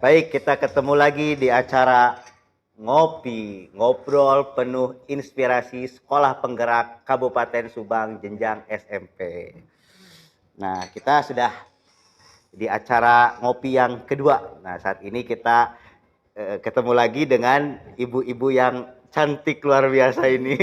Baik, kita ketemu lagi di acara Ngopi, ngobrol penuh inspirasi Sekolah Penggerak Kabupaten Subang Jenjang SMP. Nah, kita sudah di acara ngopi yang kedua. Nah, saat ini kita ketemu lagi dengan ibu-ibu yang cantik luar biasa ini.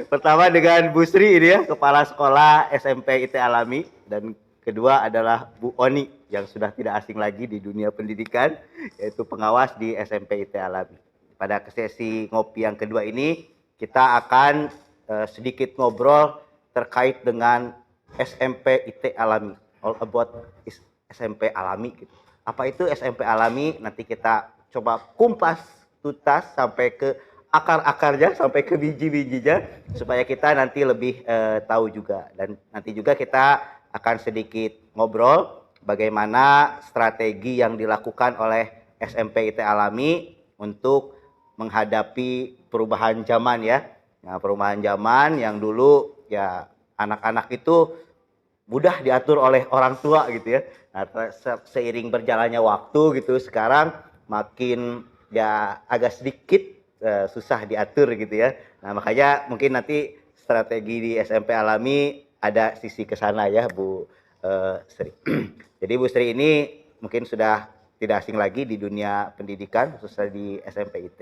Pertama dengan Bu Sri ini ya, Kepala Sekolah SMP IT Alami, dan kedua adalah Bu Oni yang sudah tidak asing lagi di dunia pendidikan, yaitu pengawas di SMP IT Alami. Pada sesi ngopi yang kedua ini kita akan sedikit ngobrol terkait dengan SMP IT Alami, all about SMP Alami gitu. Apa itu SMP Alami? Nanti kita coba kumpas tuntas sampai ke akar-akarnya, sampai ke biji-bijinya, supaya kita nanti lebih tahu juga. Dan nanti juga kita akan sedikit ngobrol bagaimana strategi yang dilakukan oleh SMP IT Alami untuk menghadapi perubahan zaman ya. Nah, perubahan zaman yang dulu ya anak-anak itu mudah diatur oleh orang tua gitu ya. Nah, seiring berjalannya waktu gitu, sekarang makin ya agak sedikit susah diatur gitu ya. Nah, makanya mungkin nanti strategi di SMP Alami ada sisi ke sana ya, Bu Sri. Jadi Bu Sri ini mungkin sudah tidak asing lagi di dunia pendidikan, khususnya di SMP IT.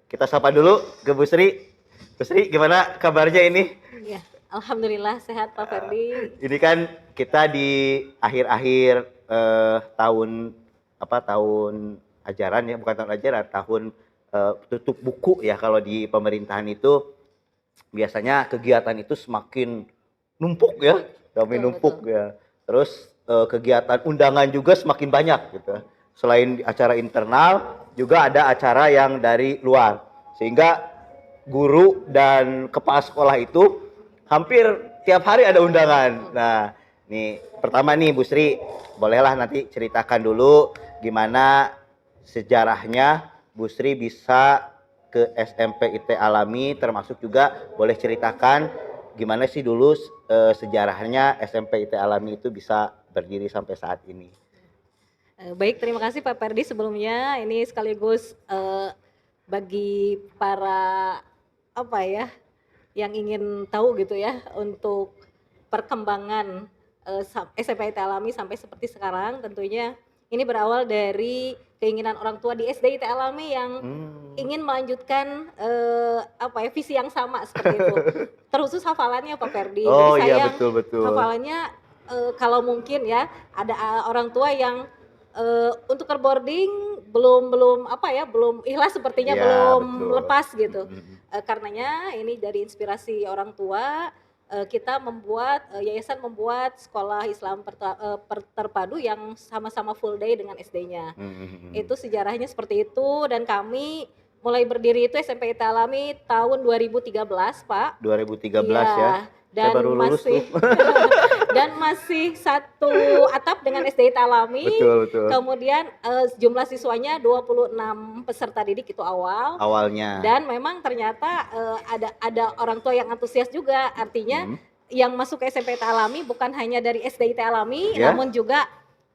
Kita sapa dulu ke Bu Sri. Bu Sri, gimana kabarnya ini? Ya, alhamdulillah sehat Pak Ferdi. Ini kan kita di akhir-akhir tahun tahun ajaran ya, bukan tahun ajaran, tahun tutup buku ya. Kalau di pemerintahan itu biasanya kegiatan itu semakin numpuk ya, semakin numpuk ya. Terus kegiatan undangan juga semakin banyak gitu. Selain acara internal, juga ada acara yang dari luar. Sehingga guru dan kepala sekolah itu hampir tiap hari ada undangan. Nah, nih pertama nih Bu Sri, bolehlah nanti ceritakan dulu gimana sejarahnya Bu Sri bisa ke SMP IT Alami, termasuk juga boleh ceritakan gimana sih dulu sejarahnya SMP IT Alami itu bisa berdiri sampai saat ini. Baik, terima kasih Pak Ferdi sebelumnya. Ini sekaligus bagi para yang ingin tahu gitu ya untuk perkembangan SMP IT Alami sampai seperti sekarang. Tentunya ini berawal dari keinginan orang tua di SD IT Alami yang ingin melanjutkan visi yang sama seperti itu. Terkhusus hafalannya Pak Ferdi. Oh Jadi iya, sayang betul. hafalannya kalau mungkin ya ada orang tua yang untuk boarding belum ikhlas sepertinya, Ya, belum betul. lepas gitu. Karenanya ini dari inspirasi orang tua, kita membuat yayasan membuat sekolah Islam terpadu yang sama-sama full day dengan SD-nya. Itu sejarahnya seperti itu, dan kami mulai berdiri itu SMP IT Alami tahun 2013 Pak. 2013 ya. Iya, Saya dan baru lulus tuh. dan masih satu atap dengan SD IT Alami. Betul. Kemudian jumlah siswanya 26 peserta didik itu Awalnya. Dan memang ternyata ada orang tua yang antusias juga. Artinya yang masuk ke SMP IT Alami bukan hanya dari SD IT Alami, namun juga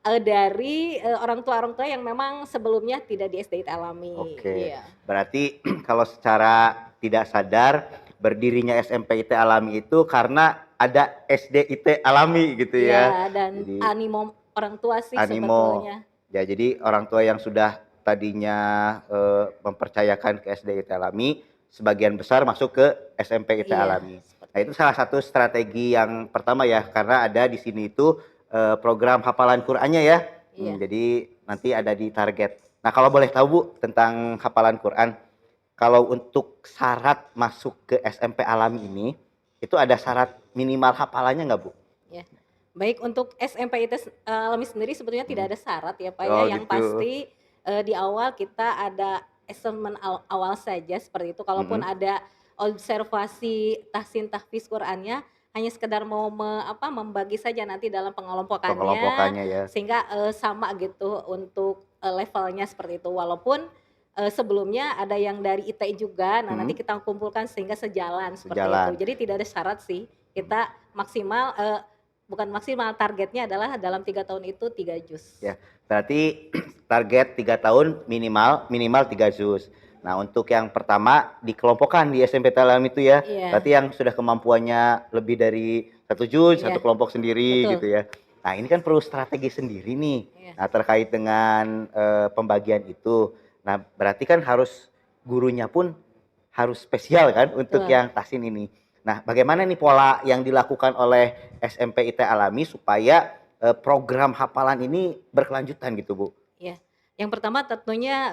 dari orang tua yang memang sebelumnya tidak di SD IT Alami. Oke. Iya. Berarti kalau secara tidak sadar berdirinya SMP IT Alami itu karena ada SD IT Alami gitu ya. Ya, dan Jadi animo orang tua sih animo. sebetulnya. Ya, jadi orang tua yang sudah tadinya mempercayakan ke SD IT Alami, sebagian besar masuk ke SMP IT Alami. Nah, itu salah satu strategi yang pertama ya, karena ada di sini itu program hafalan Qur'annya ya. Jadi nanti ada di target. Nah, kalau boleh tahu Bu tentang hafalan Qur'an, kalau untuk syarat masuk ke SMP Alami ini, itu ada syarat minimal hafalannya nggak Bu? Ya. Baik, untuk SMP IT Alami sendiri sebetulnya tidak ada syarat ya Pak ya. Yang gitu. pasti di awal kita ada assessment awal saja seperti itu. Kalaupun ada observasi tahsin tahfiz Qur'annya, hanya sekedar mau membagi saja nanti dalam pengelompokannya ya. sehingga sama gitu untuk levelnya seperti itu. Walaupun sebelumnya ada yang dari IT juga, nah nanti kita kumpulkan sehingga sejalan seperti itu. Jadi tidak ada syarat sih, kita maksimal bukan maksimal, targetnya adalah dalam 3 tahun itu 3 juz. Ya, berarti target 3 tahun minimal minimal 3 juz. Nah, untuk yang pertama dikelompokkan di SMP Talam itu ya. Iya, Berarti yang sudah kemampuannya lebih dari 1 juz, iya, satu kelompok sendiri betul. gitu ya. Nah, ini kan perlu strategi sendiri nih. Iya, Nah, terkait dengan pembagian itu. Nah, berarti kan harus gurunya pun harus spesial kan untuk betul. yang tahsin ini. Nah, bagaimana nih pola yang dilakukan oleh SMP IT Alami supaya program hafalan ini berkelanjutan gitu, Bu? Iya. Yang pertama tentunya,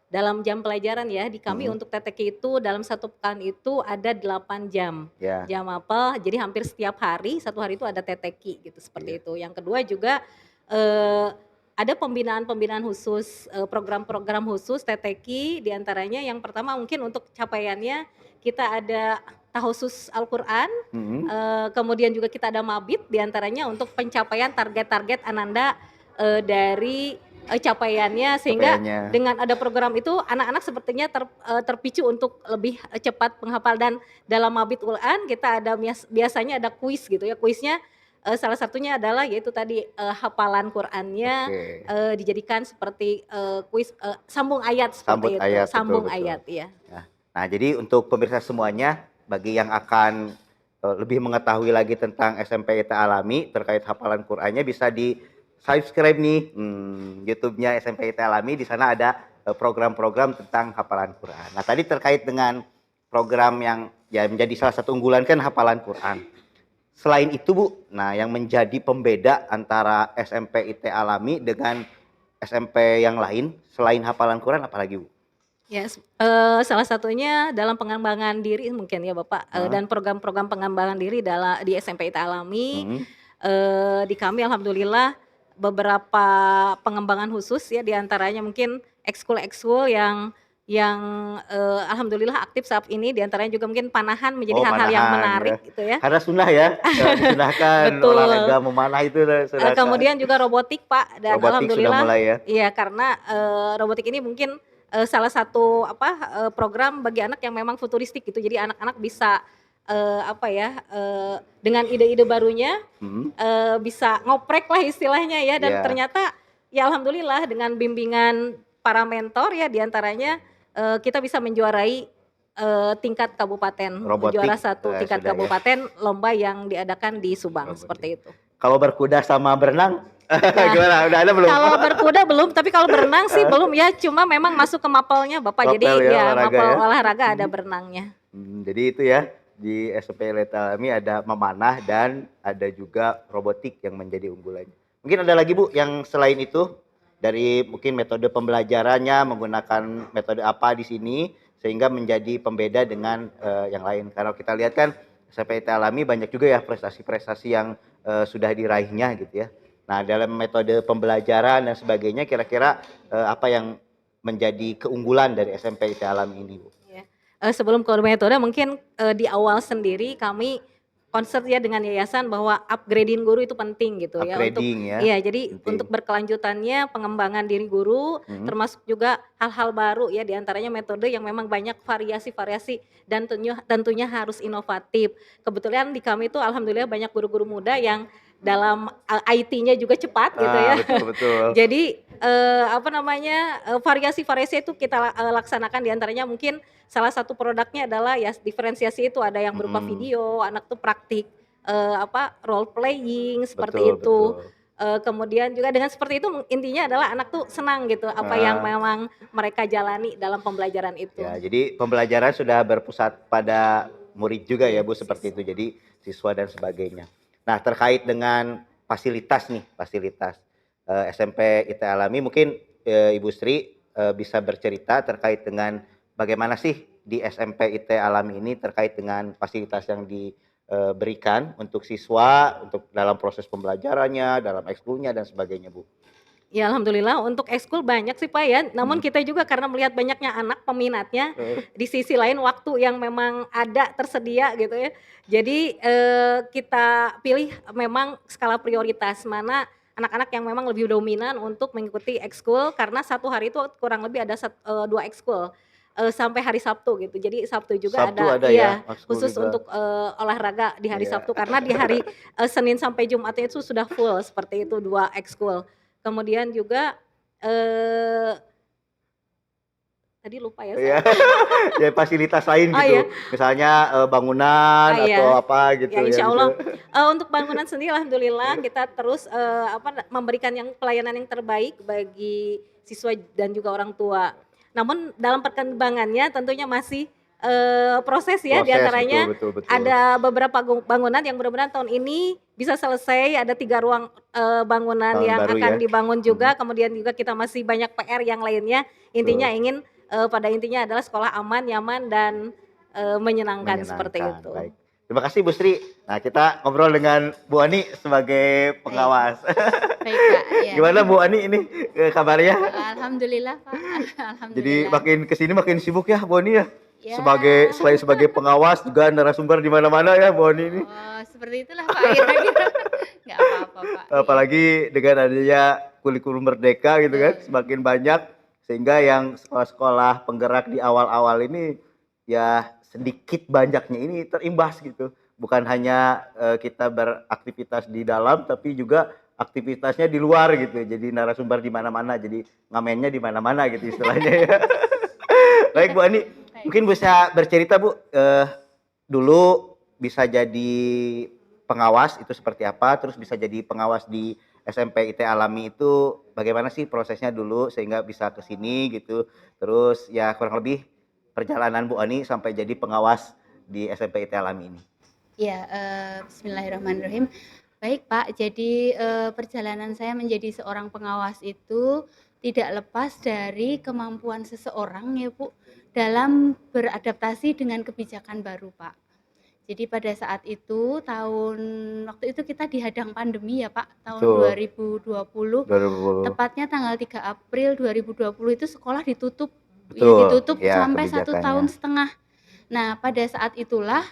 dalam jam pelajaran ya, di kami Mhm, untuk TTK itu dalam 1 pekan itu ada 8 jam. ya, Jam apa, jadi hampir setiap hari, 1 hari itu ada TTQ gitu, iya, seperti itu. Yang kedua juga, eee, ada pembinaan-pembinaan khusus, program-program khusus TTQ, di antaranya yang pertama mungkin untuk capaiannya kita ada tahusus Al-Qur'an, mhm, kemudian juga kita ada mabit, di antaranya untuk pencapaian target-target Ananda, dari capaiannya, sehingga capaiannya. dengan ada program itu anak-anak sepertinya terpicu untuk lebih cepat menghafal. Dan dalam Mabit Quran kita ada biasanya ada kuis gitu ya, kuisnya salah satunya adalah yaitu tadi, hafalan Qurannya, Oke, dijadikan seperti, kuis, sambung ayat sambut seperti itu, ayat, betul sambung betul. ayat, iya. Nah nah jadi untuk pemirsa semuanya, bagi yang akan, lebih mengetahui lagi tentang SMP IT Alami terkait hafalan Qur'annya bisa di-subscribe nih, YouTube-nya SMP IT Alami, di sana ada, program-program tentang hafalan Qur'an. Nah tadi terkait dengan program yang ya menjadi salah satu unggulan kan hafalan Qur'an. Selain itu Bu, nah yang menjadi pembeda antara SMP IT Alami dengan SMP yang lain selain hafalan Quran apalagi Bu? Ya, salah satunya dalam pengembangan diri mungkin ya Bapak, Heeh, dan program-program pengembangan diri di SMP IT Alami, mhm. di kami alhamdulillah beberapa pengembangan khusus ya, di antaranya mungkin ekskul-ekskul yang, alhamdulillah aktif saat ini, di antaranya juga mungkin panahan Oh menjadi hal-hal yang panahan ya. menarik gitu ya. Karena sunnah ya, disunahkan Betul. olahraga memanah itu sunahkan. Kemudian juga robotik Pak, dan Robotik sudah alhamdulillah mulai ya? iya, karena, robotik ini mungkin, salah satu apa, program bagi anak yang memang futuristik gitu. Jadi anak-anak bisa, apa ya, dengan ide-ide barunya, Mhm, bisa ngoprek lah istilahnya ya, dan iya, ternyata ya alhamdulillah dengan bimbingan para mentor ya, di antaranya, kita bisa menjuarai, tingkat kabupaten, robotik, juara satu tingkat sudah ya, kabupaten lomba yang diadakan di Subang, robotik. seperti itu. Kalau berkuda sama berenang Nah, gimana? Udah ada belum? kalau berkuda belum, tapi kalau berenang sih belum ya, cuma memang masuk ke mapelnya Bapak, Ngapel jadi ya ya olahraga mapel ya? olahraga ada Mhm. berenangnya. Jadi itu ya, di SMP Letalami ada memanah dan ada juga robotik yang menjadi unggulannya. Mungkin ada lagi Bu yang selain itu, dari mungkin metode pembelajarannya menggunakan metode apa di sini, sehingga menjadi pembeda dengan, yang lain. Karena kita lihat kan SMP Letalami banyak juga ya prestasi-prestasi yang, sudah diraihnya gitu ya. Nah dalam metode pembelajaran dan sebagainya kira-kira, apa yang menjadi keunggulan dari SMP IT Alami ini Bu? Iya, sebelum ke metode mungkin, di awal sendiri kami concern ya dengan yayasan bahwa upgrading guru itu penting gitu ya, untuk Upgrading ya, iya, jadi untuk penting. berkelanjutannya pengembangan diri guru, Mhm, termasuk juga hal-hal baru ya, di antaranya metode yang memang banyak variasi-variasi dan tentunya harus inovatif. Kebetulan di kami itu alhamdulillah banyak guru-guru muda yang dalam, IT-nya juga cepat gitu ya. betul betul, Jadi, apa namanya, variasi-variasi itu kita laksanakan, di antaranya mungkin salah satu produknya adalah ya diferensiasi itu, ada yang berupa mhm, video, anak tuh praktik, apa, role playing seperti betul itu. betul, Kemudian juga dengan seperti itu intinya adalah anak tuh senang gitu apa yang heeh, memang mereka jalani dalam pembelajaran itu. ya jadi pembelajaran sudah berpusat pada murid juga ya Iya, Bu seperti siswa. itu, jadi siswa dan sebagainya. Nah terkait dengan fasilitas nih, fasilitas, SMP IT Alami mungkin, Ibu Sri, bisa bercerita terkait dengan bagaimana sih di SMP IT Alami ini terkait dengan fasilitas yang diberikan untuk siswa, untuk dalam proses pembelajarannya, dalam ekskulnya dan sebagainya Bu? Ya alhamdulillah untuk ekskul banyak sih Pak ya, namun Mhm, kita juga karena melihat banyaknya anak peminatnya, heeh. di sisi lain waktu yang memang ada tersedia gitu ya. Jadi, kita pilih memang skala prioritas, mana anak-anak yang memang lebih dominan untuk mengikuti ekskul, karena 1 hari itu kurang lebih ada 2 ekskul. sampai hari Sabtu gitu. Jadi Sabtu juga Sabtu ada ada ya, iya, ekskul khusus juga. untuk, olahraga di hari Iya. Sabtu karena di hari, Senin sampai Jumatnya itu sudah full seperti itu 2 ekskul. Kemudian juga, eee, tadi lupa ya Iya. saya. Ya fasilitas lain Oh gitu, ya, misalnya, bangunan ah, atau iya. apa gitu Ya ya insya bisa. Allah, untuk bangunan sendiri alhamdulillah kita terus, memberikan yang pelayanan yang terbaik bagi siswa dan juga orang tua. Namun dalam perkembangannya tentunya masih, proses ya, di Proses, betul antaranya betul betul. ada beberapa bangunan yang mudah-mudahan tahun ini bisa selesai, ada 3 ruang, bangunan Tahun yang baru ya. akan dibangun Mhm, juga, kemudian juga kita masih banyak PR yang lainnya, intinya betul, ingin, pada intinya adalah sekolah aman, nyaman, dan, menyenangkan seperti menyenangkan, itu. baik. Terima kasih Bu Sri. Nah kita ngobrol dengan Bu Ani sebagai Baik, pengawas. baik Kak, ya. Gimana Bu Ani ini, kabarnya? Alhamdulillah Pak, Jadi alhamdulillah. makin kesini makin sibuk ya Bu Ani ya? Ya, Selain sebagai pengawas juga narasumber di mana-mana ya Bu Ani ini. oh seperti itulah Pak kira-kira. Nggak apa-apa Pak, iya. Apalagi dengan adanya kurikulum merdeka gitu kan, Betul, semakin banyak sehingga yang sekolah-sekolah penggerak di awal-awal ini ya sedikit banyaknya ini terimbas gitu. Bukan hanya kita beraktivitas di dalam tapi juga aktivitasnya di luar gitu. Jadi narasumber di mana-mana, jadi ngamennya di mana-mana gitu istilahnya ya. Baik iya, Bu Ani, baik. mungkin bisa bercerita Bu, dulu bisa jadi pengawas itu seperti apa, terus bisa jadi pengawas di SMP IT Alami itu bagaimana sih prosesnya dulu sehingga bisa ke sini gitu. Terus ya kurang lebih perjalanan Bu Ani sampai jadi pengawas di SMP IT Alami ini. Iya, bismillahirrahmanirrahim. Baik Pak, jadi, perjalanan saya menjadi seorang pengawas itu tidak lepas dari kemampuan seseorang ya Bu, dalam beradaptasi dengan kebijakan baru Pak. Jadi pada saat itu waktu itu kita dihadang pandemi ya Pak, tahun Betul, 2020, 2020. tepatnya tanggal 3 April 2020 itu sekolah ditutup, ya Betul, ditutup ya sampai satu kebijakannya. tahun setengah. Nah pada saat itulah,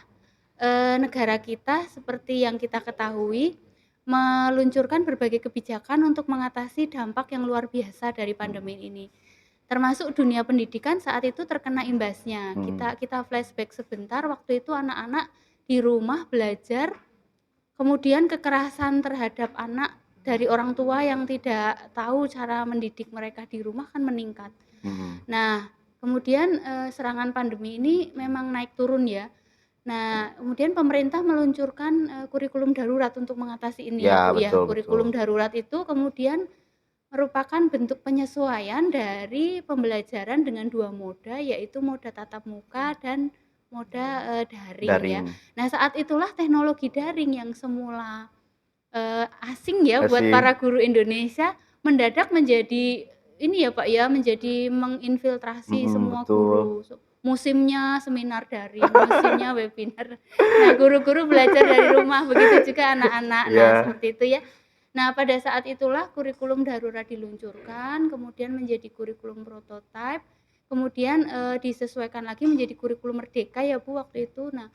negara kita seperti yang kita ketahui, meluncurkan berbagai kebijakan untuk mengatasi dampak yang luar biasa dari pandemi ini. Termasuk dunia pendidikan saat itu terkena imbasnya. Mhm, Kita flashback sebentar, waktu itu anak-anak di rumah belajar, kemudian kekerasan terhadap anak dari orang tua yang tidak tahu cara mendidik mereka di rumah kan meningkat. mhm. Nah, kemudian, serangan pandemi ini memang naik turun ya. Nah, kemudian pemerintah meluncurkan, kurikulum darurat untuk mengatasi ini ya, Ya Bu, ya. betul betul. Kurikulum darurat itu kemudian merupakan bentuk penyesuaian dari pembelajaran dengan 2 moda, yaitu moda tatap muka dan moda, daring ya. Daring, Nah, saat itulah teknologi daring yang semula, asing ya buat asing. para guru Indonesia, mendadak menjadi ini ya, Pak, ya, menjadi menginfiltrasi Mhm, semua betul. guru. Musimnya seminar daring, musimnya webinar. Nah, guru-guru belajar dari rumah, begitu juga anak-anak. Nah, Iya, seperti itu ya. Nah, pada saat itulah kurikulum darurat diluncurkan, kemudian menjadi kurikulum prototipe, kemudian, disesuaikan lagi menjadi kurikulum merdeka ya, Bu, waktu itu. Nah,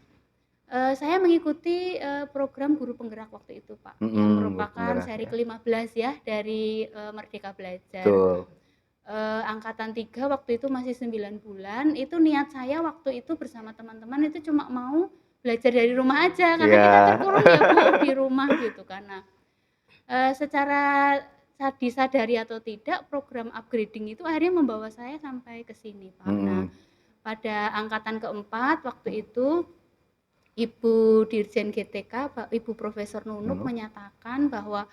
saya mengikuti, program guru penggerak waktu itu, Pak, yang guru merupakan penggerak seri ya. ke-15 ya dari, Merdeka Belajar. Betul. Angkatan 3 waktu itu masih 9 bulan, itu niat saya waktu itu bersama teman-teman itu cuma mau belajar dari rumah aja, karena kita Iya. terkurung ya, Bu, di rumah gitu kan. Nah, secara disadari atau tidak program upgrading itu akhirnya membawa saya sampai ke sini, Pak. Nah, Mhm, pada angkatan keempat waktu itu Ibu Dirjen GTK, Ibu Profesor Nunuk mhm. menyatakan bahwa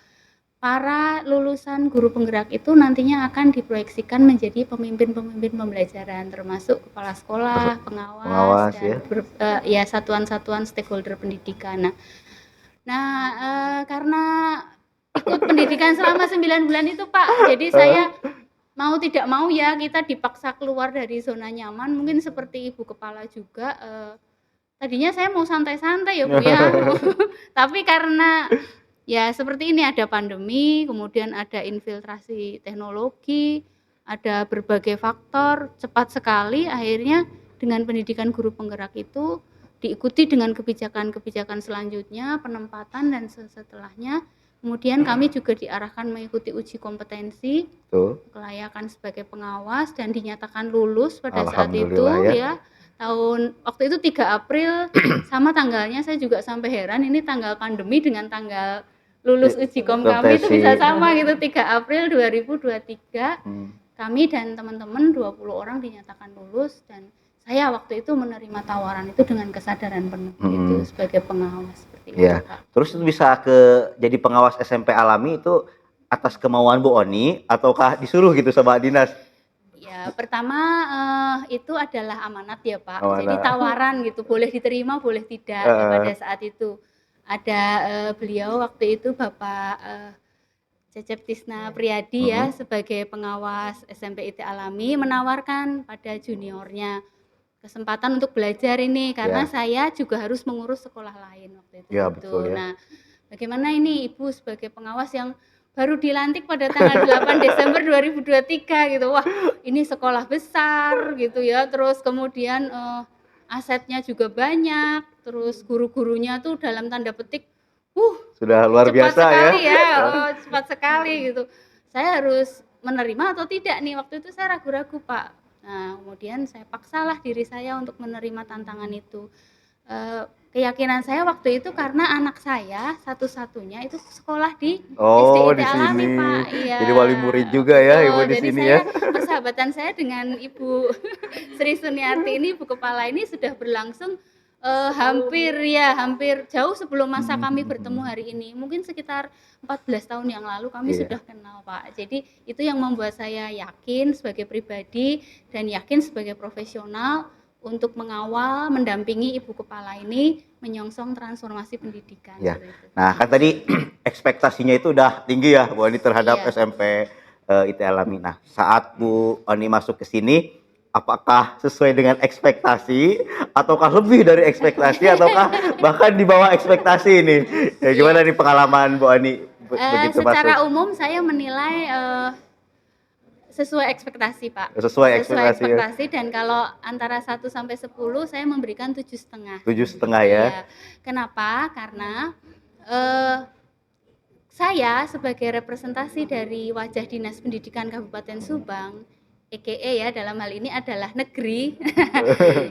para lulusan guru penggerak itu nantinya akan diproyeksikan menjadi pemimpin-pemimpin pembelajaran, termasuk kepala sekolah, pengawas, Pengawas ya. dan ya satuan-satuan stakeholder pendidikan. Karena ikut pendidikan selama 9 bulan itu Pak, jadi saya Heeh. mau tidak mau ya kita dipaksa keluar dari zona nyaman, mungkin seperti ibu kepala juga, tadinya saya mau santai-santai ya Bu ya, tapi karena ya seperti ini ada pandemi, kemudian ada infiltrasi teknologi, ada berbagai faktor, cepat sekali akhirnya dengan pendidikan guru penggerak itu diikuti dengan kebijakan-kebijakan selanjutnya, penempatan dan setelahnya. Kemudian kami juga diarahkan mengikuti uji kompetensi Tuh. kelayakan sebagai pengawas dan dinyatakan lulus pada saat itu Alhamdulillah ya. ya. Waktu itu 3 April sama tanggalnya saya juga sampai heran ini tanggal pandemi dengan tanggal lulus uji kom kami itu bisa sama gitu 3 April 2023. Kami dan teman-teman 20 orang dinyatakan lulus dan saya waktu itu menerima tawaran itu dengan kesadaran penuh itu sebagai pengawas seperti Ya. itu, Pak. Terus itu bisa jadi pengawas SMP Alami itu atas kemauan Bu Oni ataukah disuruh gitu sama dinas? Ya, pertama itu adalah amanat ya Pak. Amanat. Jadi tawaran gitu, boleh diterima, boleh tidak. Ya, pada saat itu ada beliau waktu itu Bapak Cecep Tisna Priyadi ya sebagai pengawas SMP IT Alami menawarkan pada juniornya kesempatan untuk belajar ini karena saya juga harus mengurus sekolah lain waktu itu. Ya, betul ya. Nah, bagaimana ini Ibu sebagai pengawas yang baru dilantik pada tanggal 8 Desember 2023 gitu. Wah, ini sekolah besar gitu ya. Terus kemudian asetnya juga banyak. Terus guru-gurunya tuh dalam tanda petik sudah luar biasa sekali ya. Cepat sekali gitu. Saya harus menerima atau tidak nih? Waktu itu saya ragu-ragu, Pak. Nah, kemudian saya paksalah diri saya untuk menerima tantangan itu. Keyakinan saya waktu itu karena anak saya satu-satunya itu sekolah di SDIT di Alami, sini. Pak. Iya. Jadi wali murid juga ya Ibu di Jadi sini saya, ya. persahabatan saya dengan Ibu Sri Suniati ini, Ibu Kepala ini sudah berlangsung hampir jauh sebelum masa kami bertemu hari ini. Mungkin sekitar 14 tahun yang lalu kami sudah kenal, Pak. Jadi itu yang membuat saya yakin sebagai pribadi dan yakin sebagai profesional untuk mengawal, mendampingi Ibu Kepala ini menyongsong transformasi pendidikan. Ya. Nah, kan tadi ekspektasinya itu udah tinggi ya Bu Oni terhadap SMP IT Alami. Nah, saat Bu Oni masuk ke sini, apakah sesuai dengan ekspektasi ataukah lebih dari ekspektasi ataukah bahkan di bawah ekspektasi ini? Ya, gimana nih pengalaman Bu Ani begitu secara masuk? umum saya menilai sesuai ekspektasi, Pak. Sesuai ekspektasi dan kalau antara 1 sampai 10 saya memberikan 7,5. 7,5 ya. Kenapa? Karena saya sebagai representasi dari wajah Dinas Pendidikan Kabupaten Subang EKE ya dalam hal ini adalah negeri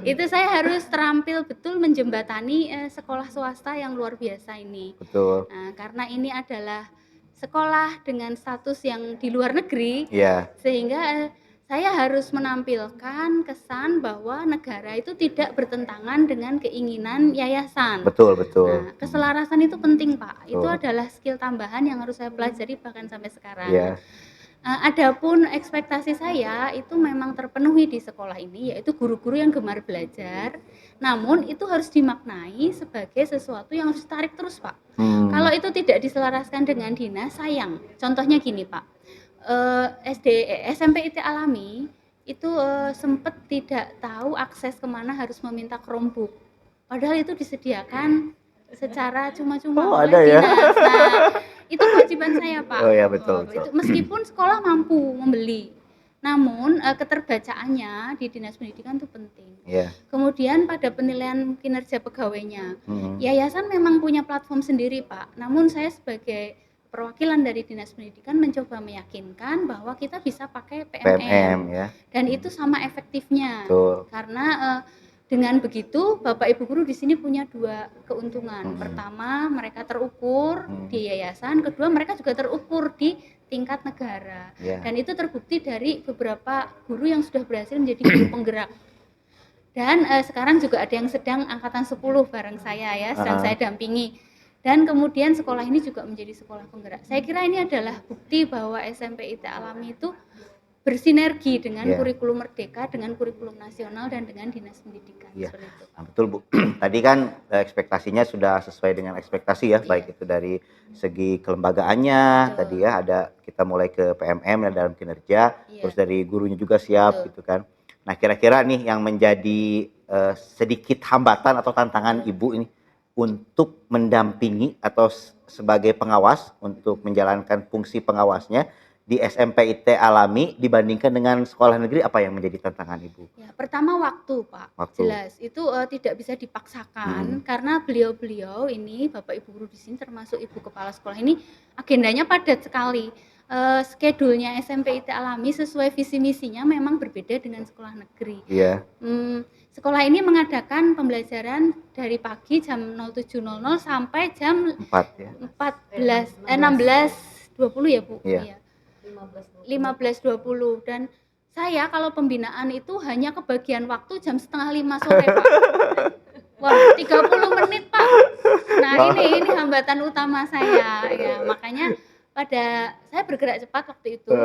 itu saya harus terampil betul menjembatani sekolah swasta yang luar biasa ini. Betul. Nah, karena ini adalah sekolah dengan status yang di luar negeri, sehingga saya harus menampilkan kesan bahwa negara itu tidak bertentangan dengan keinginan yayasan. Betul. Nah, keselarasan itu penting, Pak. Itu adalah skill tambahan yang harus saya pelajari bahkan sampai sekarang. Adapun ekspektasi saya itu memang terpenuhi di sekolah ini, yaitu guru-guru yang gemar belajar, namun itu harus dimaknai sebagai sesuatu yang harus ditarik terus, Pak. Kalau itu tidak diselaraskan dengan dinas, sayang. Contohnya gini, Pak, SMP IT Alami itu sempat tidak tahu akses kemana harus meminta Chromebook, padahal itu disediakan secara cuma-cuma oleh ada dinas. Ya? Nah, itu kewajiban saya, Pak. Ya, betul. Itu meskipun sekolah mampu membeli, namun keterbacaannya di Dinas Pendidikan itu penting. Kemudian pada penilaian kinerja pegawainya, yayasan memang punya platform sendiri, Pak. Namun saya sebagai perwakilan dari Dinas Pendidikan mencoba meyakinkan bahwa kita bisa pakai PMM ya. Dan itu sama efektifnya. Betul. Karena dengan begitu, Bapak Ibu guru di sini punya 2 keuntungan. Pertama, mereka terukur di yayasan. Kedua, mereka juga terukur di tingkat negara. Dan itu terbukti dari beberapa guru yang sudah berhasil menjadi guru penggerak. Dan sekarang juga ada yang sedang angkatan 10 bareng saya ya, sedang saya dampingi. Dan kemudian sekolah ini juga menjadi sekolah penggerak. Saya kira ini adalah bukti bahwa SMP IT Alami itu bersinergi dengan kurikulum merdeka, dengan kurikulum nasional dan dengan dinas pendidikan. Seperti itu. Nah, betul Bu. Tadi kan ekspektasinya sudah sesuai dengan ekspektasi ya, baik itu dari segi kelembagaannya, tadi ya ada kita mulai ke PMM dan dalam kinerja, terus dari gurunya juga siap gitu kan. Nah, kira-kira nih yang menjadi sedikit hambatan atau tantangan Ibu ini untuk mendampingi atau sebagai pengawas untuk menjalankan fungsi pengawasnya di SMP IT Alami dibandingkan dengan sekolah negeri, apa yang menjadi tantangan Ibu? Ya, pertama waktu, Pak. Waktu. Jelas, itu tidak bisa dipaksakan karena beliau-beliau ini, Bapak Ibu guru di sini termasuk Ibu kepala sekolah ini agendanya padat sekali. Schedule-nya SMP IT Alami sesuai visi misinya memang berbeda dengan sekolah negeri. Iya. Sekolah ini mengadakan pembelajaran dari pagi jam 07.00 sampai jam 4 ya. 16.20 ya, Bu? Iya. 15.20 dan saya kalau pembinaan itu hanya kebagian waktu jam 4:30 sore, Pak. Wah, 30 menit, Pak. Nah, ini hambatan utama saya ya. Makanya saya bergerak cepat waktu itu.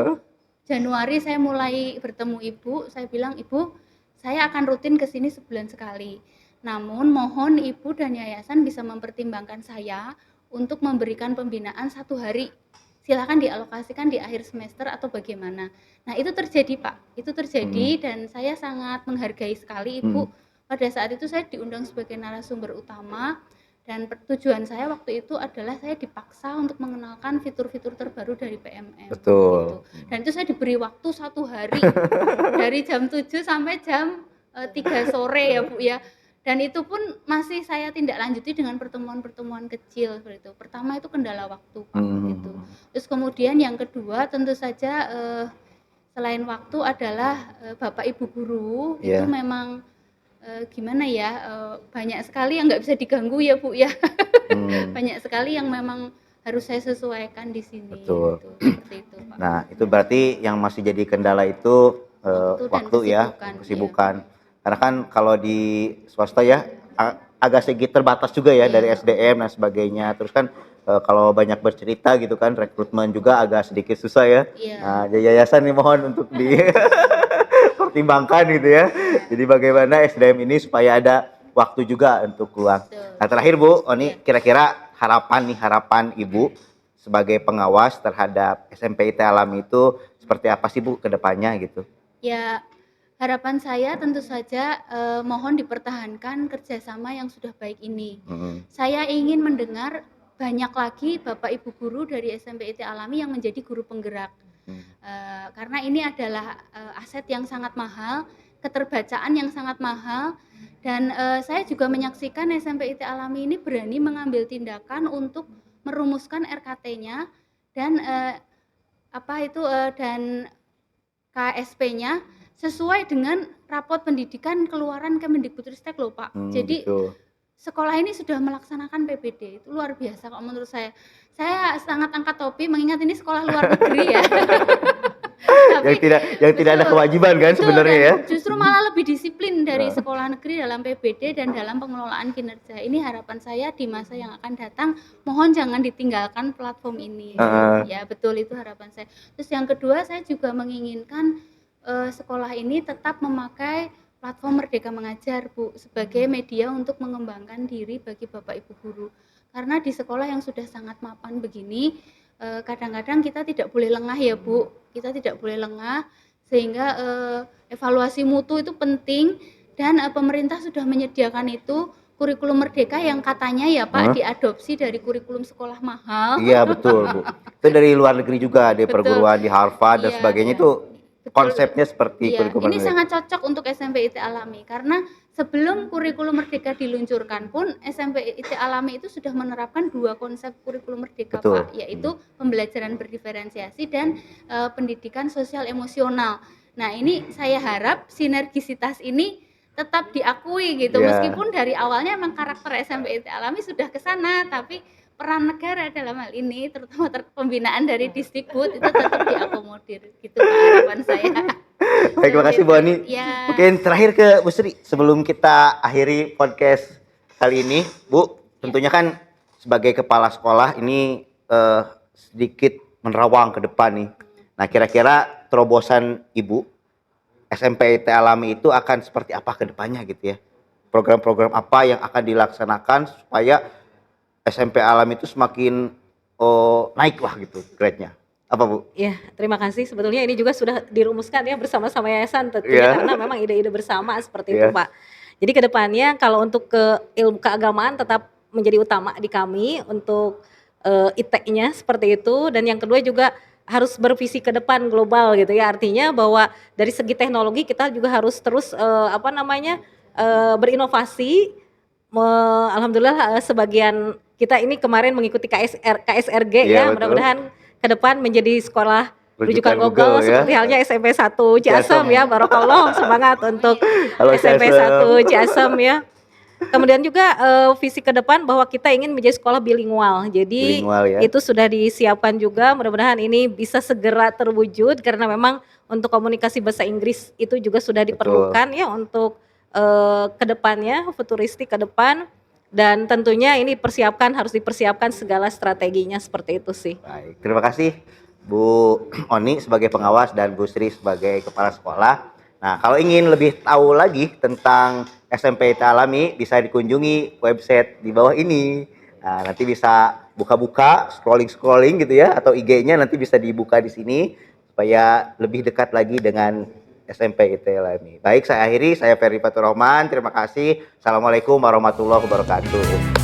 Januari saya mulai bertemu Ibu, saya bilang, "Ibu, saya akan rutin ke sini sebulan sekali. Namun mohon Ibu dan yayasan bisa mempertimbangkan saya untuk memberikan pembinaan 1 hari. Silakan dialokasikan di akhir semester atau bagaimana." Nah, itu terjadi, Pak. Itu terjadi dan saya sangat menghargai sekali Ibu. Pada saat itu saya diundang sebagai narasumber utama dan tujuan saya waktu itu adalah saya dipaksa untuk mengenalkan fitur-fitur terbaru dari PMM. Betul. Gitu. Dan itu saya diberi waktu 1 hari dari jam 7 sampai jam 3 sore ya, Bu ya. Dan itu pun masih saya tindak lanjuti dengan pertemuan-pertemuan kecil seperti itu. Pertama itu kendala waktu, Pak, gitu. Terus kemudian yang kedua tentu saja selain waktu adalah Bapak Ibu guru itu memang gimana ya, banyak sekali yang nggak bisa diganggu ya, Bu ya. Banyak sekali yang memang harus saya sesuaikan di sini. Betul. Gitu. Seperti itu, Pak. Nah, itu berarti yang masih jadi kendala itu waktu ya, kesibukan. Iya. Karena kan kalau di swasta ya agak sedikit terbatas juga ya dari SDM dan sebagainya. Terus kan kalau banyak bercerita gitu kan, rekrutmen juga agak sedikit susah ya. Iya. Nah, yayasan nih mohon untuk dipertimbangkan gitu ya. Jadi bagaimana SDM ini supaya ada waktu juga untuk keluar. Nah, terakhir Bu, Oni, kira-kira harapan Ibu sebagai pengawas terhadap SMP IT Alami itu seperti apa sih Bu ke depannya gitu? Ya, harapan saya tentu saja mohon dipertahankan kerjasama yang sudah baik ini. Saya ingin mendengar banyak lagi Bapak Ibu guru dari SMP IT Alami yang menjadi guru penggerak. Karena ini adalah aset yang sangat mahal, keterbacaan yang sangat mahal, dan saya juga menyaksikan SMP IT Alami ini berani mengambil tindakan untuk merumuskan RKT-nya dan dan KSP-nya sesuai dengan rapot pendidikan keluaran Kemendikbudristek loh, Pak. Jadi betul. Sekolah ini sudah melaksanakan PBD, itu luar biasa kalau menurut saya. Saya sangat angkat topi mengingat ini sekolah luar negeri ya. Tapi yang tidak ada kewajiban kan sebenarnya ya. Justru malah lebih disiplin dari sekolah negeri dalam PBD dan dalam pengelolaan kinerja. Ini harapan saya di masa yang akan datang, mohon jangan ditinggalkan platform ini. Ya, betul, itu harapan saya. Terus yang kedua, saya juga menginginkan sekolah ini tetap memakai platform Merdeka Mengajar, Bu, sebagai media untuk mengembangkan diri bagi Bapak Ibu guru. Karena di sekolah yang sudah sangat mapan begini, kadang-kadang kita tidak boleh lengah ya, Bu. Kita tidak boleh lengah, sehingga evaluasi mutu itu penting, dan pemerintah sudah menyediakan itu kurikulum merdeka yang katanya ya Pak diadopsi dari kurikulum sekolah mahal. Iya betul Bu. Itu dari luar negeri juga, di perguruan di Harvard dan sebagainya itu. Betul. Konsepnya seperti kurikulum ini sangat cocok untuk SMP IT Alami karena sebelum kurikulum merdeka diluncurkan pun SMP IT Alami itu sudah menerapkan 2 konsep kurikulum merdeka. Betul. Pak, yaitu pembelajaran berdiferensiasi dan pendidikan sosial emosional. Nah, ini saya harap sinergisitas ini tetap diakui gitu. Meskipun dari awalnya memang karakter SMP IT Alami sudah ke sana, tapi peran negara dalam hal ini, terutama pembinaan dari Disdikbud itu tetap diakomodir, gitu Pak, harapan saya. Baik, terima kasih Bu Ani. Ya. Mungkin terakhir ke Bu Sri, sebelum kita akhiri podcast kali ini, Bu, tentunya kan sebagai kepala sekolah ini sedikit menerawang ke depan nih. Nah, kira-kira terobosan Ibu SMP IT Alami itu akan seperti apa ke depannya gitu ya? Program-program apa yang akan dilaksanakan supaya SMP Alami itu semakin naik lah gitu grade-nya. Apa Bu? Ya, terima kasih. Sebetulnya ini juga sudah dirumuskan ya bersama-sama yayasan tentunya karena memang ide-ide bersama seperti itu Pak. Jadi kedepannya kalau untuk ke ilmu keagamaan tetap menjadi utama di kami untuk IT-nya seperti itu, dan yang kedua juga harus bervisi ke depan global gitu ya. Artinya bahwa dari segi teknologi kita juga harus terus berinovasi. Alhamdulillah sebagian kita ini kemarin mengikuti KSRG Iya, ya. betul. Mudah-mudahan ke depan menjadi sekolah Rujukan rujukan Google Google, ya. seperti halnya SMP 1 Ciasem ya. Barakallah, semangat untuk Halo, SMP Ciasem. 1 Ciasem ya. Kemudian juga visi ke depan bahwa kita ingin menjadi sekolah bilingual. Jadi Bilingual, ya. itu sudah disiapkan juga. Mudah-mudahan ini bisa segera terwujud karena memang untuk komunikasi bahasa Inggris itu juga sudah diperlukan ya untuk ke depannya, futuristik ke depan. Dan tentunya ini harus dipersiapkan segala strateginya seperti itu sih. Baik, terima kasih Bu Oni sebagai pengawas dan Bu Sri sebagai kepala sekolah. Nah, kalau ingin lebih tahu lagi tentang SMP IT Alami, bisa dikunjungi website di bawah ini. Nah, nanti bisa buka-buka, scrolling-scrolling gitu ya, atau IG-nya nanti bisa dibuka di sini supaya lebih dekat lagi dengan SMP IT Alami. Baik, saya akhiri. Saya Ferry Fatur Rahman. Terima kasih. Assalamualaikum warahmatullahi wabarakatuh.